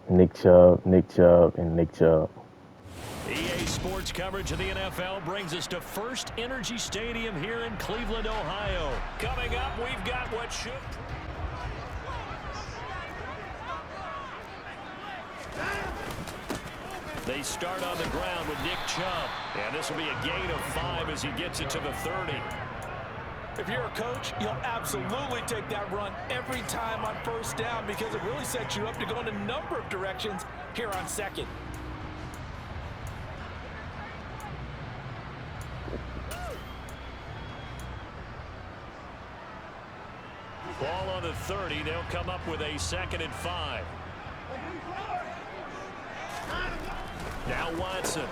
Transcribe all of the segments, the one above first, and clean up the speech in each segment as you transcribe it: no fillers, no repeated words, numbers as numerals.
Nick Chubb, Nick Chubb, and Nick Chubb. EA Sports coverage of the NFL brings us to First Energy Stadium here in Cleveland, Ohio. Coming up, we've got what should... They start on the ground with Nick Chubb. And this will be a gain of 5 as he gets it to the 30. If you're a coach, you'll absolutely take that run every time on first down because it really sets you up to go in a number of directions here on second. Ball on the 30. They'll come up with a 2nd and 5. Now Watson.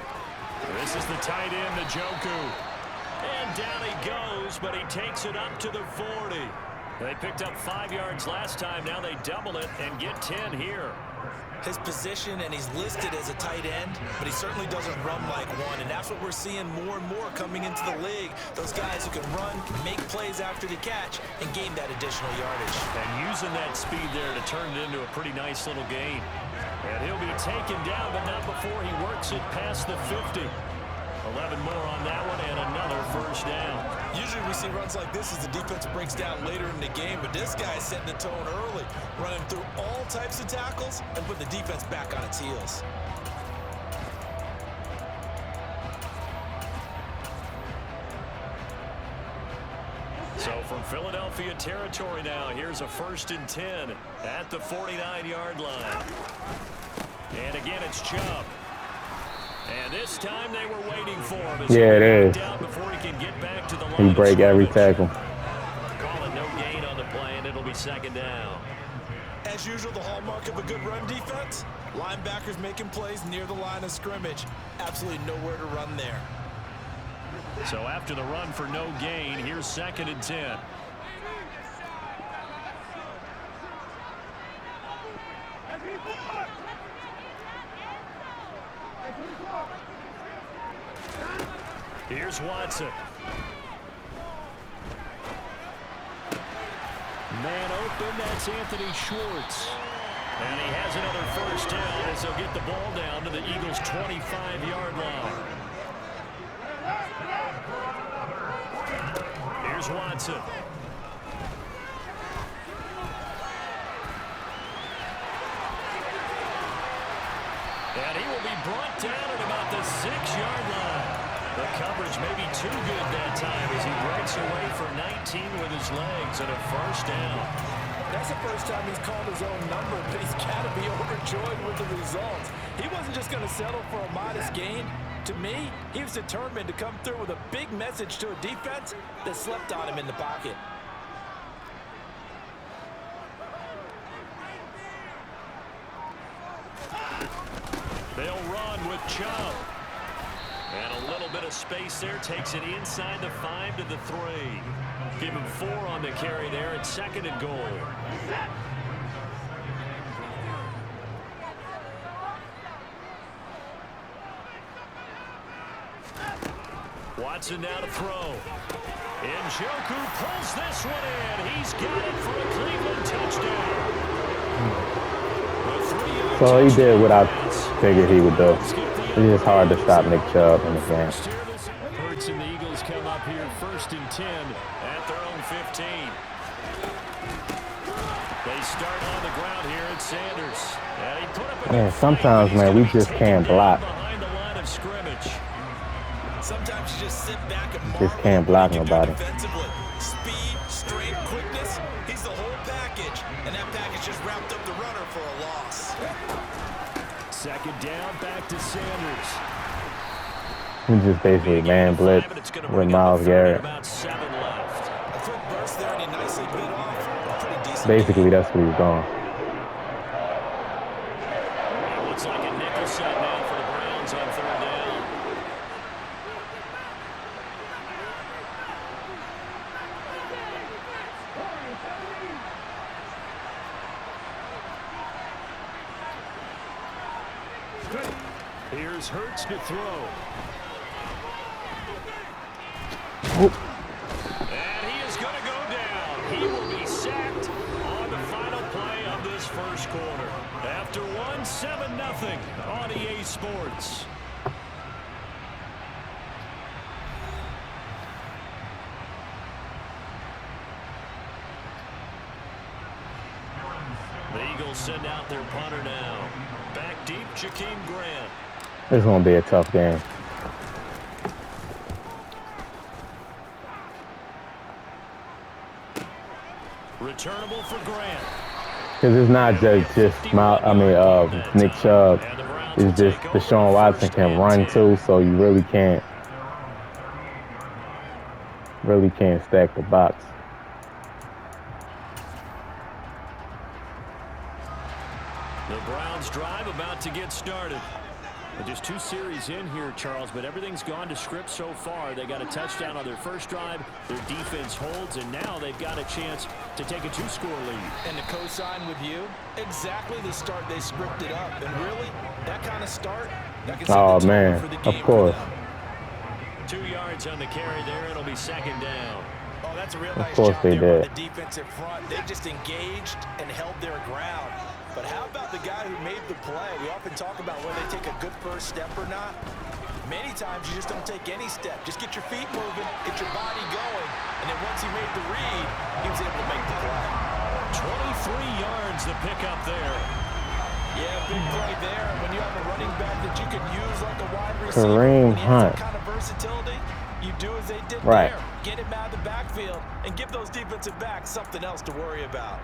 This is the tight end, Njoku. And down he goes, but he takes it up to the 40. They picked up 5 yards last time. Now they double it and get 10 here. His position, and he's listed as a tight end, but he certainly doesn't run like one, and that's what we're seeing more and more coming into the league. Those guys who can run, make plays after the catch, and gain that additional yardage. And using that speed there to turn it into a pretty nice little gain. And he'll be taken down, but not before he works it past the 50. 11 more on that one, and another first down. Usually we see runs like this as the defense breaks down later in the game, but this guy's setting the tone early, running through all types of tackles and putting the defense back on its heels. So from Philadelphia territory now, here's a 1st and 10 at the 49-yard line. And again, it's Chubb. And this time they were waiting for him. Yeah, it is. Before he can get back to the line. He break every tackle. Call it no gain on the play, and it'll be 2nd down. As usual, the hallmark of a good run defense, linebackers making plays near the line of scrimmage. Absolutely nowhere to run there. So after the run for no gain, here's 2nd and 10. Here's Watson. Man open, that's Anthony Schwartz. And he has another first down as they'll get the ball down to the Eagles' 25-yard line. Here's Watson. And he will be brought down at about the 6-yard line. The coverage may be too good that time as he breaks away for 19 with his legs and a first down. That's the first time he's called his own number, but he's got to be overjoyed with the results. He wasn't just going to settle for a modest gain. To me, he was determined to come through with a big message to a defense that slept on him in the pocket. They'll run with Chubb. And a little bit of space there takes it inside the 5 to the 3. Give him 4 on the carry there at 2nd and goal. Watson now to throw. Njoku pulls this one in. He's got it for a Cleveland touchdown. So he did what I figured he would do. It's just hard to stop Nick Chubb in the game. Hurts and the Eagles come up here 1st and 10 at their own 15. They start on the ground here at Sanders. And he put up a Man, sometimes, man, we just can't block. behind the line of scrimmage. Sometimes you just sit back and Just can't block nobody. defensively. Speed, strength, quickness, he's the whole package. And that package just wrapped up the runner for a loss. 2nd down, back to Sanders. He just basically man blitz with Myles Garrett. About 7 left. A quick burst there, and he nicely bit off a pretty decent Basically, that's what he's doing. It looks like a nickel set now for the Browns on 3rd down. Here's Hurts to throw. And he is going to go down. He will be sacked on the final play of this 1st quarter. After 1 7-0 on EA Sports. The Eagles send out their punter now. Back deep, Jakeem Grant. This is going to be a tough game. Returnable for Grant. Because it's not just Nick Chubb. It's just Deshaun Watson can run too, so you really can't stack the box. The Browns drive about to get started. Just 2 series in here, Charles, but everything's gone to script so far. They got a touchdown on their first drive. Their defense holds, and now they've got a chance to take a 2-score lead. And to co-sign with you, exactly the start they scripted up. And really, that kind of start, that can set the tone for the game. Of course. 2 yards on the carry there. It'll be 2nd down. Oh, that's a real nice job there by the defensive front. They just engaged and held their ground. But how about the guy who made the play? We often talk about whether they take a good first step or not. Many times you just don't take any step. Just get your feet moving, get your body going. And then once he made the read, he was able to make the play. 23 yards the pickup there. Yeah, big play there. When you have a running back that you can use like a wide receiver, Kareem Hunt. that kind of versatility, you do as they did there. Get him out of the backfield and give those defensive backs something else to worry about.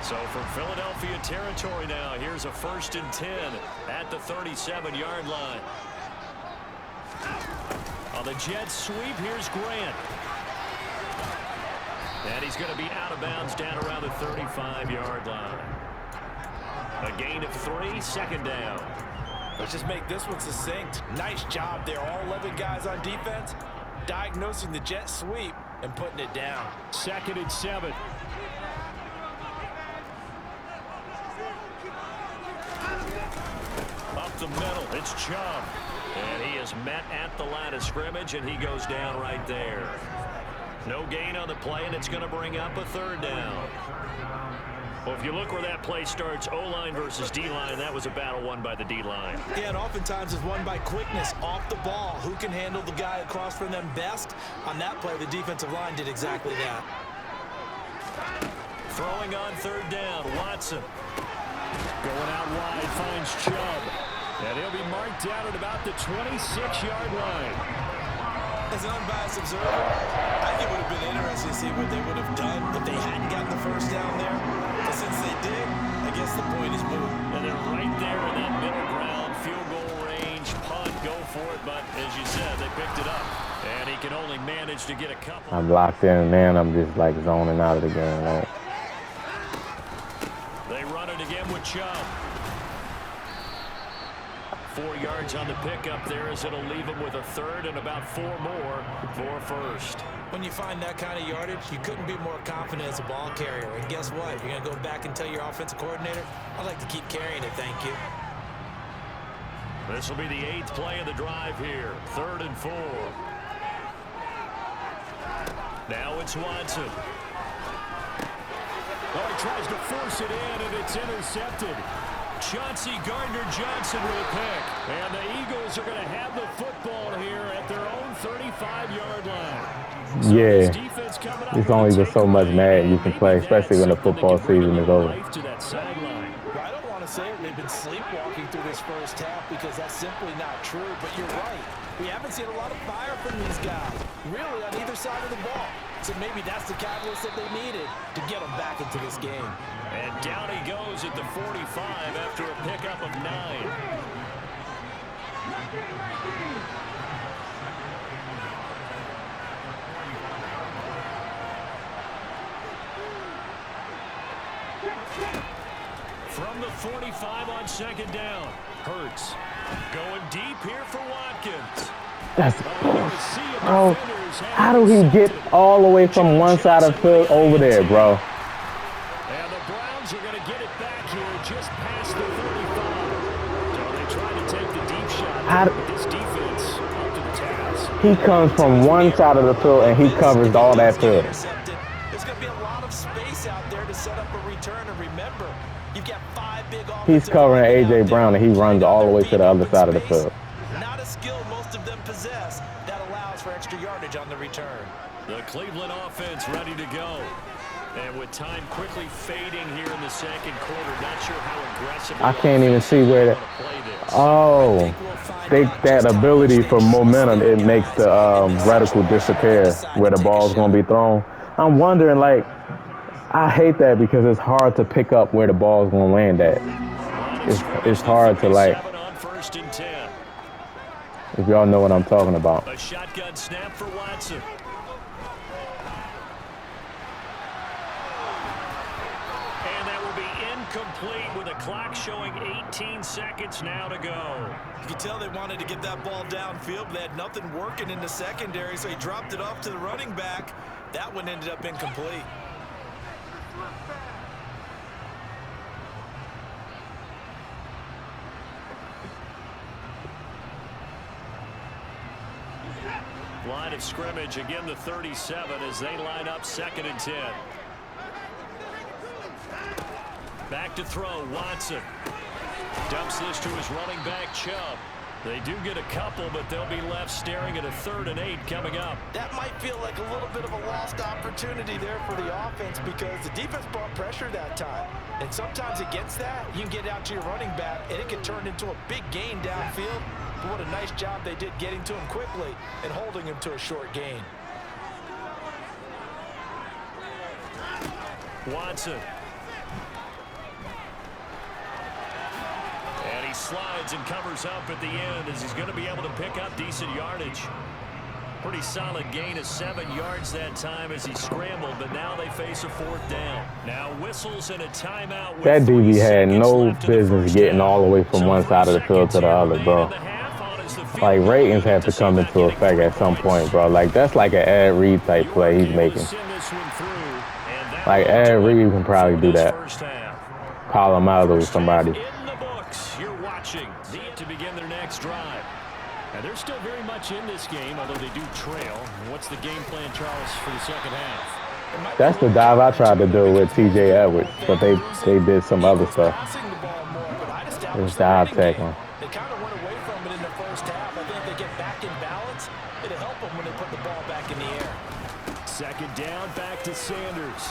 So from Philadelphia territory now, here's a 1st and 10 at the 37-yard line. On the Jets sweep, here's Grant. And he's going to be out of bounds down around the 35-yard line. A gain of 3, 2nd down. Let's just make this one succinct. Nice job there. All 11 guys on defense diagnosing the jet sweep and putting it down. 2nd and 7. Up the middle, it's Chubb. And he is met at the line of scrimmage, and he goes down right there. No gain on the play, and it's going to bring up a 3rd down. Well, if you look where that play starts, O-line versus D-line, that was a battle won by the D-line. Yeah, and oftentimes it's won by quickness off the ball. Who can handle the guy across from them best? On that play, the defensive line did exactly that. Throwing on 3rd down, Watson. Going out wide, finds Chubb. And he'll be marked down at about the 26-yard line. As an unbiased observer, I think it would have been interesting to see what they would have done if they hadn't gotten the 1st down there. But since they did, I guess the point is moved. And they're right there in that middle ground, field goal range, punt, go for it. But as you said, they picked it up. And he can only manage to get a couple. I'm locked in, man. I'm just like zoning out of the game. Right? They run it again with Chubb. 4 yards on the pickup there as it'll leave him with a 3rd and about 4 more for 1st. When you find that kind of yardage, you couldn't be more confident as a ball carrier. And guess what? You're going to go back and tell your offensive coordinator, I'd like to keep carrying it, thank you. This will be the 8th play of the drive here. 3rd and 4. Now it's Watson. Oh, he tries to force it in, and it's intercepted. Chauncey Gardner-Johnson with a pick. And the Eagles are going to have the football here at their own 35-yard line. So yeah, it's only just so much mad you can play, especially when the football season is over. I don't want to say they've been sleepwalking through this first half because that's simply not true, but you're right. We haven't seen a lot of fire from these guys, really, on either side of the ball. So maybe that's the catalyst that they needed to get them back into this game. And down he goes at the 45 after a pickup of 9. From the 45 on 2nd down, Hurts going deep here for Watkins. That's bro. How do he get all the way from one side of the field over there, bro? And the Browns are going to get it back here just past the 35. So they try to take the deep shot with this defense up to the task. He comes from one side of the field and he covers all that field. There's going to be a lot of space out there to set up a returner And remember, you've got 5 big offensive He's covering linemen A.J. out Brown, there. and he runs all the way to the other side of the field. Not a skill most of them possess that allows for extra yardage on the return. The Cleveland offense ready to go. And with time quickly fading here in the second quarter, not sure how aggressive. I can't even see where that. Oh, that ability for momentum, it makes the reticle disappear where the ball's going to be thrown. I'm wondering, like, I hate that because it's hard to pick up where the ball's going to land at. It's hard to, like, if y'all know what I'm talking about. A shotgun snap for Watson. Complete with a clock showing 18 seconds now to go. You can tell they wanted to get that ball downfield, but they had nothing working in the secondary, so he dropped it off to the running back. That one ended up incomplete. Line of scrimmage, again the 37 as they line up 2nd and 10. Back to throw, Watson. Dumps this to his running back, Chubb. They do get a couple, but they'll be left staring at a 3rd and 8 coming up. That might feel like a little bit of a lost opportunity there for the offense because the defense brought pressure that time. And sometimes against that, you can get out to your running back, and it can turn into a big gain downfield. But what a nice job they did getting to him quickly and holding him to a short gain. Watson. And he slides and covers up at the end as he's going to be able to pick up decent yardage. Pretty solid gain of 7 yards that time as he scrambled, but now they face a 4th down. Now whistles and a timeout. That DB had no business getting all the way from one side of the field to the other, bro. Like, ratings have to come into effect at some point, bro. Like, that's like an Ed Reed type play he's making. Like, Ed Reed can probably do that. Palomalo or somebody. You're watching to begin their next drive. Now, they're still very much in this game, although they do trail. What's the game plan, Charles, for the second half? That's the dive I tried to do with T.J. Edwards, but they did some other stuff. It's dive tackling. They kind of went away from it in the first half. I think if they get back in balance, it'll help them when they put the ball back in the air. 2nd down, back to Sanders.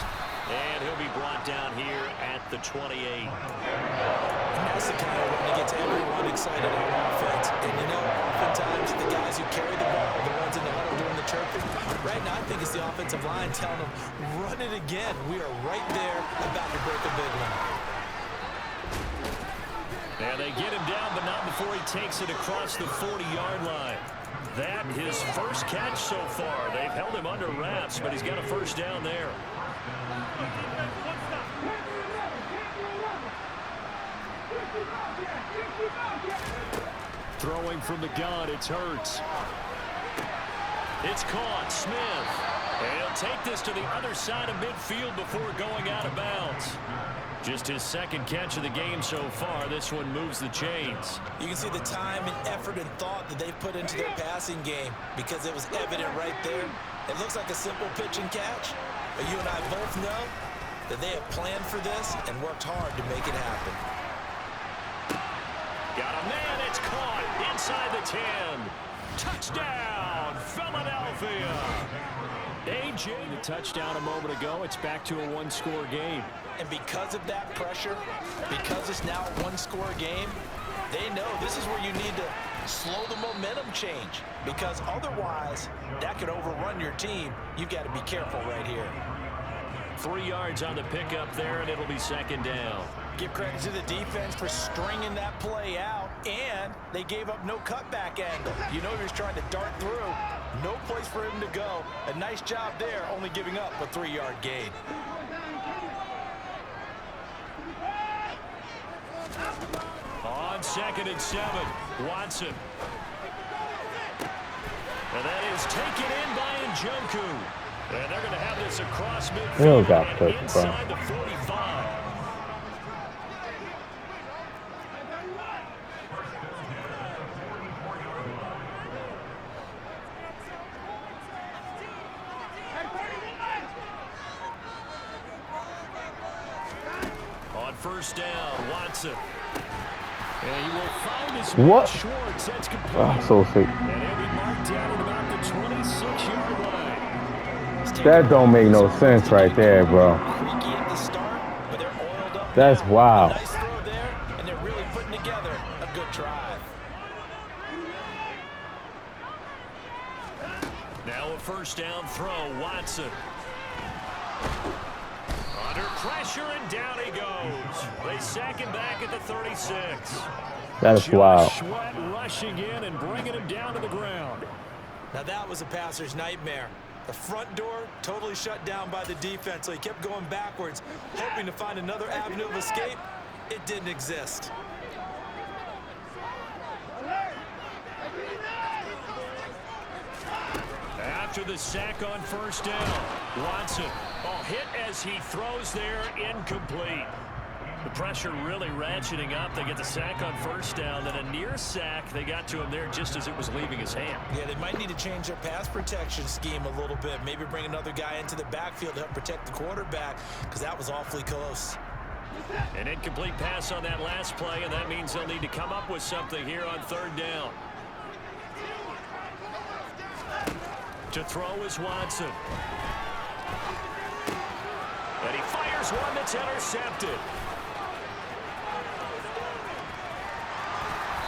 And he'll be brought down here at the 28. And that's the kind of run that gets everyone excited on offense. And you know, oftentimes the guys who carry the ball are the ones in the huddle doing the chirping. Right now, I think it's the offensive line telling them, run it again. We are right there about to break a big one. And they get him down, but not before he takes it across the 40-yard line. That his first catch so far. They've held him under wraps, but he's got a 1st down there. Throwing from the gun, it's Hurts. It's caught, Smith. And he'll take this to the other side of midfield before going out of bounds. Just his 2nd catch of the game so far. This one moves the chains. You can see the time and effort and thought that they've put into their passing game because it was evident right there. It looks like a simple pitch and catch, but you and I both know that they have planned for this and worked hard to make it happen. Got a man, it's caught inside the 10. Touchdown, Philadelphia. A.J. the touchdown a moment ago. It's back to a 1-score game. And because of that pressure, because it's now a 1-score game, they know this is where you need to slow the momentum change. Because otherwise, that could overrun your team. You've got to be careful right here. 3 yards on the pickup there, and it'll be 2nd down. Give credit to the defense for stringing that play out, and they gave up no cutback angle. You know he was trying to dart through. No place for him to go. A nice job there, only giving up a 3-yard gain. On 2nd and 7, Watson. And that is taken in by Njoku. And they're going to have this across midfield and inside the 45. first down. Watson. And he will find his What? Schwartz. That's complete. Oh, so sick. And he'll be marked down at about the 26-yard line. That don't make no sense right there, bro. Creaky at the start, but they're oiled up. That's now. wild. A nice throw there, and they're really putting together a good drive. Now a first down throw. Watson. Under pressure, and down he goes. They sack him back at the 36. That's wild. Sweat rushing in and bringing him down to the ground. Now that was a passer's nightmare. The front door totally shut down by the defense, so he kept going backwards, hoping to find another avenue of escape. It didn't exist. After the sack on first down, Watson. Hit as he throws there, incomplete. The pressure really ratcheting up. They get the sack on first down, then a near sack. They got to him there just as it was leaving his hand. Yeah, they might need to change their pass protection scheme a little bit. Maybe bring another guy into the backfield to help protect the quarterback, because that was awfully close. An incomplete pass on that last play, and that means they'll need to come up with something here on third down. To throw is Watson. And he fires one that's intercepted.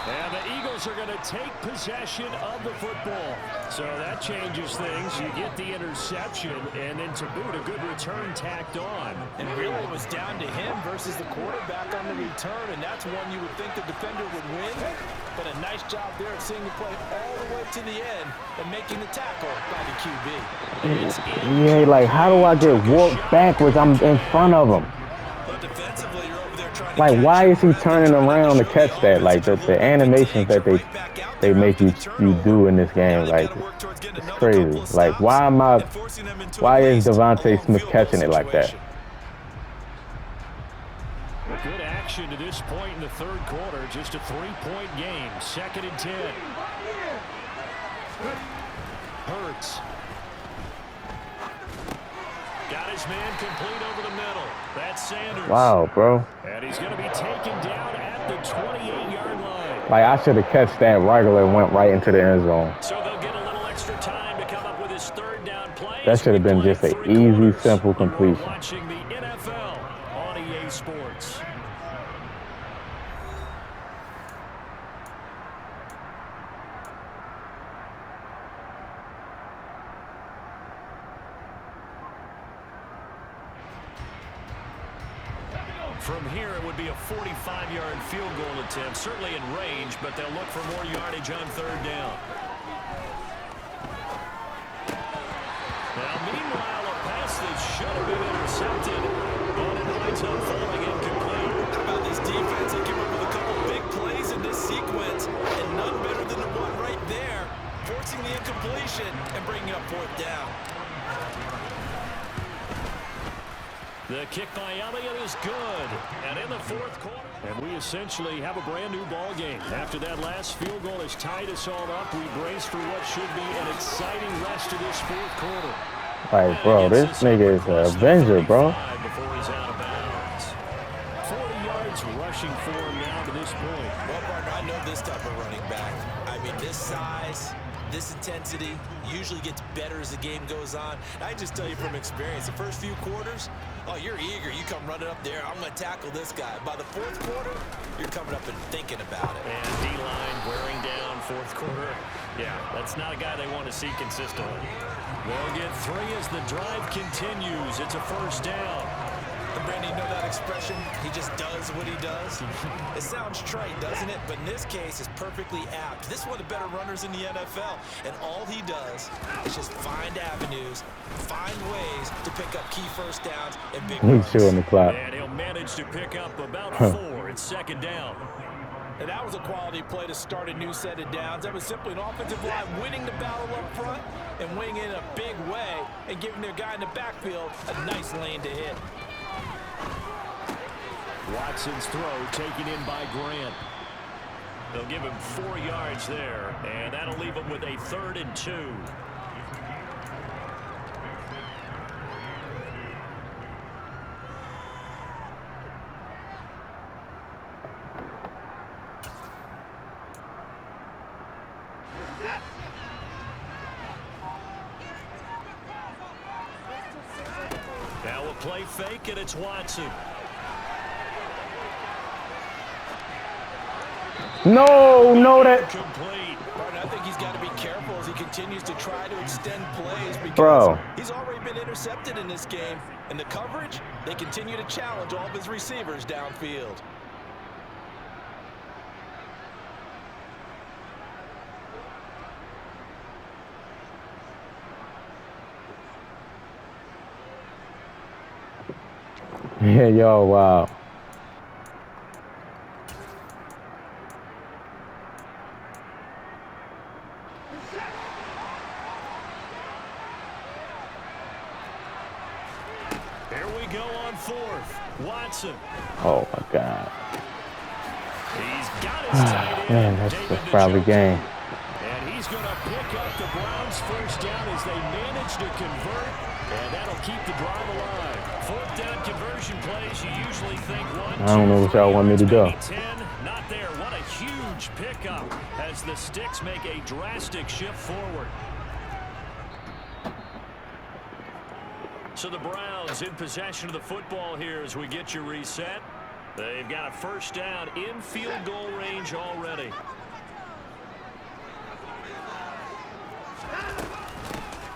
And the Eagles are going to take possession of the football. So that changes things. You get the interception, and then to boot, a good return tacked on. And really it was down to him versus the quarterback on the return, and that's one you would think the defender would win. But a nice job there of seeing the play all the way to the end and making the tackle by the QB. Yeah, like, how do I get walked backwards? I'm in front of him. But defensively, you're over there trying to Like, catch why him. is he turning around to catch that? Like, the animations that they make you do in this game, like, it's crazy. Like, why is Devontae Smith catching it like that? Good action to this point in the third quarter. Just a 3-point game. 2nd and 10. Hurts. Got his man complete over the middle. That's Sanders. Wow, bro. And he's going to be taken down at the 28-yard line. Like, I should have catched that regular and went right into the end zone. So they'll get a little extra time to come up with his third down play. That should have been just an easy, simple completion. Watching the NFL on EA Sports. From here, it would be a 45-yard field goal attempt, certainly in range, but they'll look for more yardage on third down. Now, meanwhile, a pass that should have been intercepted, but it winds up falling incomplete. How about this defense? They came up with a couple big plays in this sequence, and none better than the one right there, forcing the incompletion and bringing up fourth down. The kick by Elliott is good. And in the fourth quarter, and we essentially have a brand new ball game. After that last field goal has tied us all up, we brace for what should be an exciting rest of this fourth quarter. Like, bro, this nigga is an Avenger, bro. Before he's out of bounds. 40 yards rushing for him now to this point. Well, partner, I know this type of running back. I mean, this size, this intensity usually gets better as the game goes on. And I just tell you from experience, the first few quarters, oh, you're eager. You come running up there. I'm going to tackle this guy. By the fourth quarter, you're coming up and thinking about it. And D-line wearing down fourth quarter. Yeah, that's not a guy they want to see consistently. They'll get 3 as the drive continues. It's a first down. And Brandon, you know that expression? He just does what he does. It sounds trite, doesn't it? But in this case, it's perfectly apt. This is one of the better runners in the NFL. And all he does is just find avenues, find ways to pick up key first downs and big runs. He's shooting the clock. And he'll manage to pick up about 4. It's second down. And that was a quality play to start a new set of downs. That was simply an offensive line winning the battle up front and winning in a big way and giving their guy in the backfield a nice lane to hit. Watson's throw taken in by Grant. They'll give him 4 yards there, and that'll leave him with a 3rd and 2. play fake, and it's Watson. No, that. Complete. I think he's got to be careful as he continues to try to extend plays because Bro. he's already been intercepted in this game. And the coverage, they continue to challenge all of his receivers downfield. Yeah, yo, wow. Here we go on fourth. Watson. Oh, my God. He's got his tight end. Man, that's David a probably Njoku. game. And he's going to pick up the Browns' first down as they manage to convert. And that'll keep the drive alive. Fourth down conversion plays, you usually think 1, I don't know what y'all want me to do. maybe 10. Not there. What a huge pickup as the Sticks make a drastic shift forward. So the Browns in possession of the football here as we get you reset. They've got a first down in field goal range already.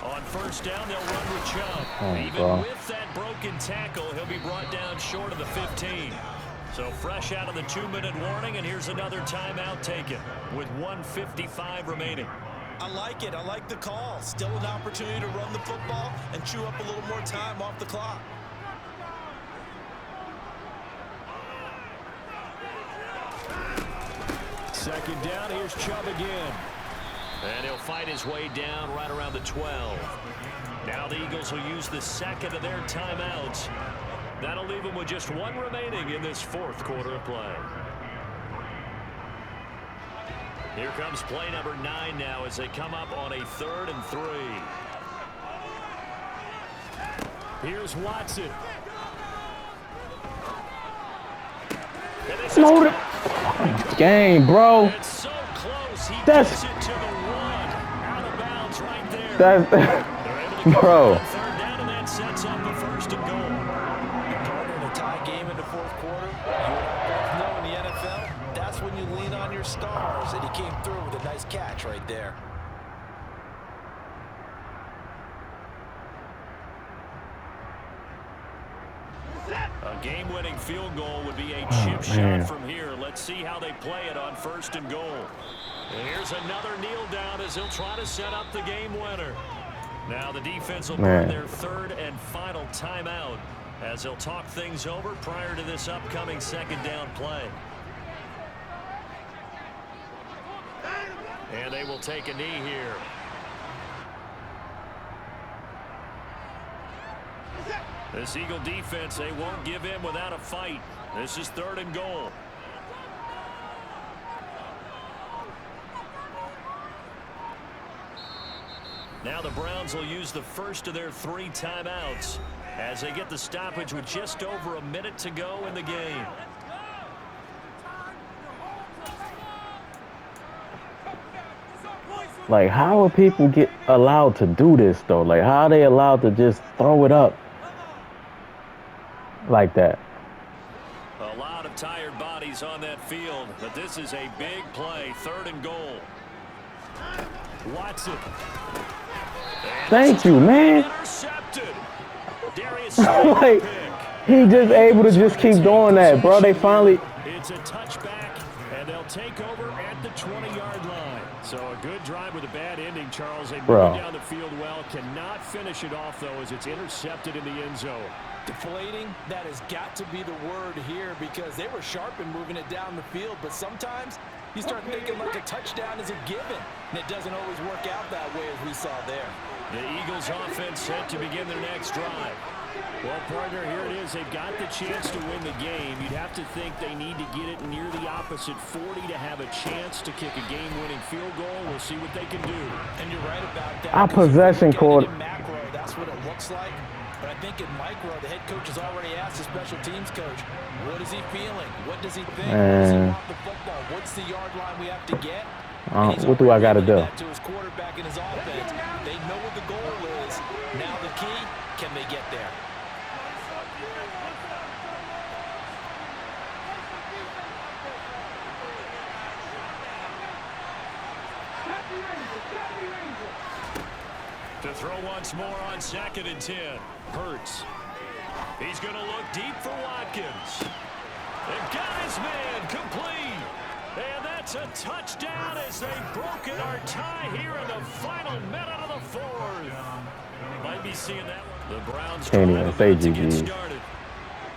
On first down, they'll run with Chubb. Even with that broken tackle, he'll be brought down short of the 15. So fresh out of the 2-minute warning, and here's another timeout taken with 1:55 remaining. I like it. I like the call. Still an opportunity to run the football and chew up a little more time off the clock. Second down, here's Chubb again. And he'll fight his way down right around the 12. Now the Eagles will use the second of their timeouts. That'll leave them with just one remaining in this fourth quarter of play. Here comes play number 9 now as they come up on a 3rd and 3. Here's Watson. Loaded. Game, bro. It's so close. He That's gets it to the 1. Out of bounds right there. that's They're able to go bro. on 3rd down, and that sets up the 1st and goal. In a tie game in the fourth quarter, you and I both know in the NFL, that's when you lean on your stars, and he came through with a nice catch right there. A game-winning field goal would be a chip shot from here. Let's see how they play it on 1st and goal. And here's another kneel down as he'll try to set up the game winner. Now the defense will burn their 3rd and final timeout as they'll talk things over prior to this upcoming 2nd down play. And they will take a knee here. This Eagle defense, they won't give in without a fight. This is 3rd and goal. Now the Browns will use the first of their 3 timeouts as they get the stoppage with just over a minute to go in the game. Like, how are people get allowed to do this though? Like, how are they allowed to just throw it up like that? A lot of tired bodies on that field, but this is a big play. 3rd and goal. Watson. Thank you, man. Intercepted. Darius Like, he just able to just keep doing that, bro. They finally. It's a touchback, and they'll take over at the 20-yard line. So a good drive with a bad ending, Charles. They move down the field well. Cannot finish it off, though, as it's intercepted in the end zone. Deflating, that has got to be the word here because they were sharp in moving it down the field, but sometimes you start thinking like a touchdown is a given, and it doesn't always work out that way as we saw there. The Eagles offense set to begin their next drive. Well, partner, here it is. They've got the chance to win the game. You'd have to think they need to get it near the opposite 40 to have a chance to kick a game-winning field goal. We'll see what they can do. And you're right about that. Our possession quarter. In macro, that's what it looks like. But I think in micro, the head coach has already asked the special teams coach, what is he feeling? What does he think? Does he want the football? What's the yard line we have to get? What do I got to do? To his quarterback and his offense. They know what the goal is. Now the key, can they get there? To throw once more on 2nd and 10. Hurts. He's going to look deep for Watkins. And got his man complete. And that's a touchdown as they've broken our tie here in the final minute of the 4th. Might be seeing that one. The Browns Can't even say to get GG. started.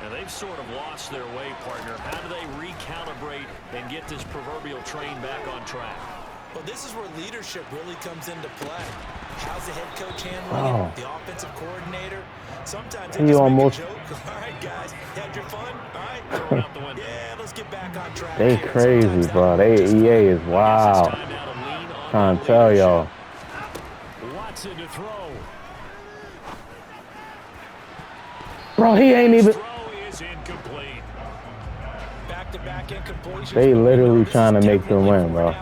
And they've sort of lost their way, partner. How do they recalibrate and get this proverbial train back on track? Well, this is where leadership really comes into play. How's the head coach handling it? The offensive coordinator? Sometimes they just make a joke. All right, guys, had your fun? All right. Yeah, let's get back on track. They here. crazy, bro. They EA is wild. Trying to tell y'all. Watson to throw. Bro, he ain't even. Throw is incomplete. Back-to-back incompletions. They literally trying to make them win, bro.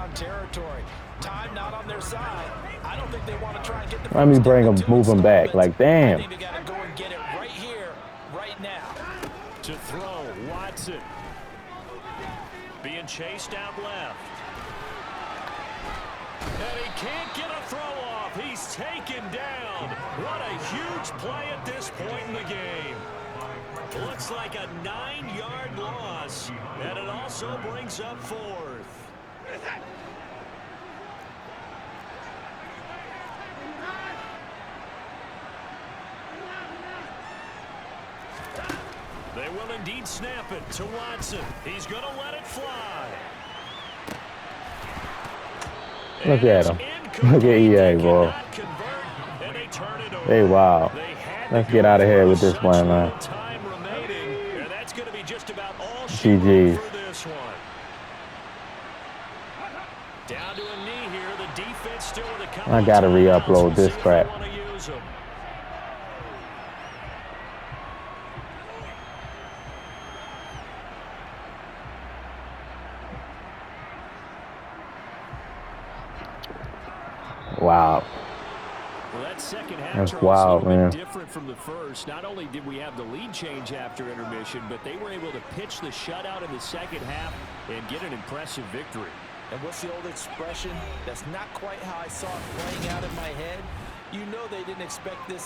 Time not on their side. I don't think they want to try and get the Let me bring him, move him back. Like, I damn. think they got to go and get it right here, right now. To throw, Watson. Being chased out left. And he can't get a throw off. He's taken down. What a huge play at this point in the game. Looks like a 9-yard loss. And it also brings up 4th. They will indeed snap it to Watson. He's going to let it fly. Look at him. Look at EA, bro. Hey, wow. Let's get out of here with this one, man. GG. I gotta re-upload this crap. Wow. Well, that second half, That's Charles, wild, a little man. bit different from the first. Not only did we have the lead change after intermission, but they were able to pitch the shutout in the second half and get an impressive victory. And what's the old expression? That's not quite how I saw it playing out in my head. You know they didn't expect this.